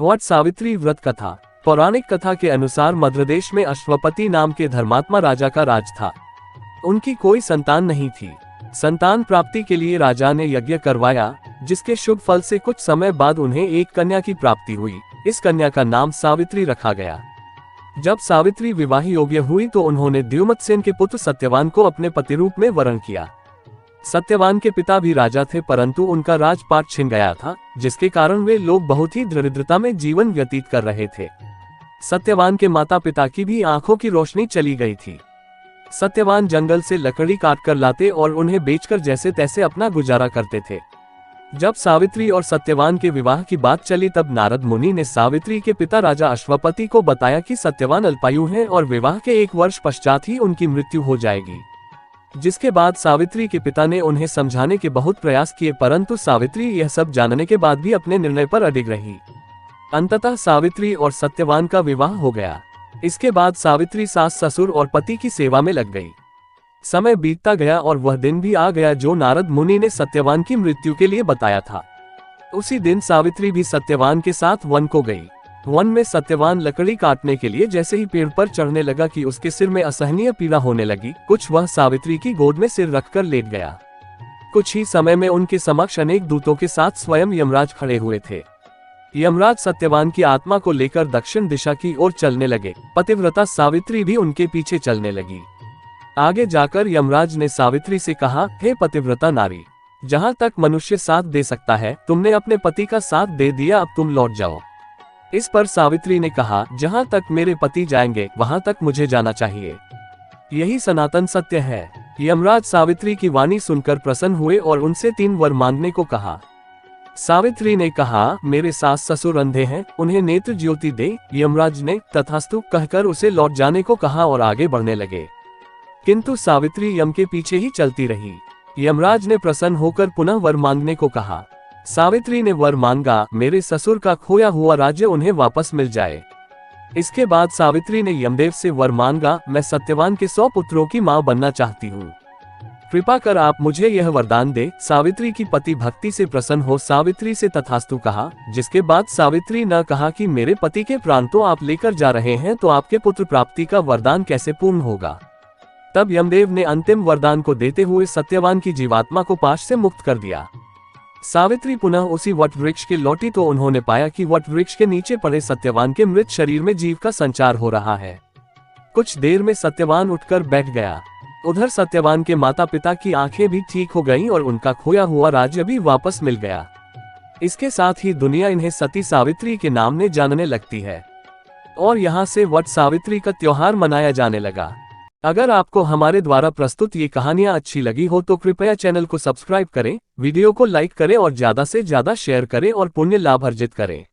वट सावित्री व्रत कथा। पौराणिक कथा के अनुसार मध्यप्रदेश में अश्वपति नाम के धर्मात्मा राजा का राज था। उनकी कोई संतान नहीं थी। संतान प्राप्ति के लिए राजा ने यज्ञ करवाया, जिसके शुभ फल से कुछ समय बाद उन्हें एक कन्या की प्राप्ति हुई। इस कन्या का नाम सावित्री रखा गया। जब सावित्री विवाह योग्य हुई तो उन्होंने द्युमत्सेन के पुत्र सत्यवान को अपने पति रूप में वरण किया। सत्यवान के पिता भी राजा थे, परंतु उनका राजपाट छिन गया था, जिसके कारण वे लोग बहुत ही दरिद्रता में जीवन व्यतीत कर रहे थे। सत्यवान के माता पिता की भी आंखों की रोशनी चली गई थी। सत्यवान जंगल से लकड़ी काट कर लाते और उन्हें बेचकर जैसे तैसे अपना गुजारा करते थे। जब सावित्री और सत्यवान के विवाह की बात चली तब नारद मुनि ने सावित्री के पिता राजा अश्वपति को बताया कि सत्यवान अल्पायु हैं और विवाह के 1 वर्ष पश्चात ही उनकी मृत्यु हो जाएगी। जिसके बाद सावित्री के पिता ने उन्हें समझाने के बहुत प्रयास किए, परंतु सावित्री यह सब जानने के बाद भी अपने निर्णय पर अडिग रही। अंततः सावित्री और सत्यवान का विवाह हो गया। इसके बाद सावित्री सास ससुर और पति की सेवा में लग गई। समय बीतता गया और वह दिन भी आ गया जो नारद मुनि ने सत्यवान की मृत्यु के लिए बताया था। उसी दिन सावित्री भी सत्यवान के साथ वन को गई। वन में सत्यवान लकड़ी काटने के लिए जैसे ही पेड़ पर चढ़ने लगा कि उसके सिर में असहनीय पीड़ा होने लगी। कुछ वह सावित्री की गोद में सिर रखकर लेट गया। कुछ ही समय में उनके समक्ष अनेक दूतों के साथ स्वयं यमराज खड़े हुए थे। यमराज सत्यवान की आत्मा को लेकर दक्षिण दिशा की ओर चलने लगे। पतिव्रता सावित्री भी उनके पीछे चलने लगी। आगे जाकर यमराज ने सावित्री से कहा, हे पतिव्रता नारी, जहाँ तक मनुष्य साथ दे सकता है तुमने अपने पति का साथ दे दिया, अब तुम लौट जाओ। इस पर सावित्री ने कहा, जहाँ तक मेरे पति जाएंगे वहाँ तक मुझे जाना चाहिए, यही सनातन सत्य है। यमराज सावित्री की वाणी सुनकर प्रसन्न हुए और उनसे 3 वर मांगने को कहा। सावित्री ने कहा, मेरे सास ससुर अंधे हैं, उन्हें नेत्र ज्योति दे। यमराज ने तथास्तु कहकर उसे लौट जाने को कहा और आगे बढ़ने लगे, किंतु सावित्री यम के पीछे ही चलती रही। यमराज ने प्रसन्न होकर पुनः वर मांगने को कहा। सावित्री ने वर मांगा, मेरे ससुर का खोया हुआ राज्य उन्हें वापस मिल जाए। इसके बाद सावित्री ने यमदेव से वर मांगा, मैं सत्यवान के 100 पुत्रों की मां बनना चाहती हूँ, कृपा कर आप मुझे यह वरदान दे। सावित्री की पति भक्ति से प्रसन्न हो सावित्री से तथास्तु कहा। जिसके बाद सावित्री ने कहा कि मेरे पति के प्राण तो आप लेकर जा रहे हैं, तो आपके पुत्र प्राप्ति का वरदान कैसे पूर्ण होगा। तब यमदेव ने अंतिम वरदान को देते हुए सत्यवान की जीवात्मा को पाश से मुक्त कर दिया। सावित्री पुनः उसी वट वृक्ष के लौटी तो उन्होंने पाया कि वट वृक्ष के नीचे पड़े सत्यवान के मृत शरीर में जीव का संचार हो रहा है। कुछ देर में सत्यवान उठकर बैठ गया। उधर सत्यवान के माता पिता की आंखें भी ठीक हो गईं और उनका खोया हुआ राज्य भी वापस मिल गया। इसके साथ ही दुनिया इन्हें सती सावित्री के नाम से जानने लगती है और यहाँ से वट सावित्री का त्योहार मनाया जाने लगा। अगर आपको हमारे द्वारा प्रस्तुत ये कहानियाँ अच्छी लगी हो तो कृपया चैनल को सब्सक्राइब करें, वीडियो को लाइक करें और ज़्यादा से ज़्यादा शेयर करें और पुण्य लाभ अर्जित करें।